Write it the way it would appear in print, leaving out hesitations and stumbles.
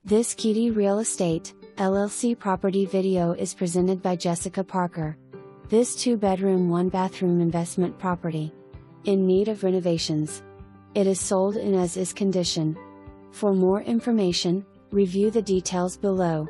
This Keaty Real Estate, LLC property video is presented by Jessica Parker. This 2-bedroom 1-bathroom investment property. In need of renovations. It is sold in as-is condition. For more information, review the details below.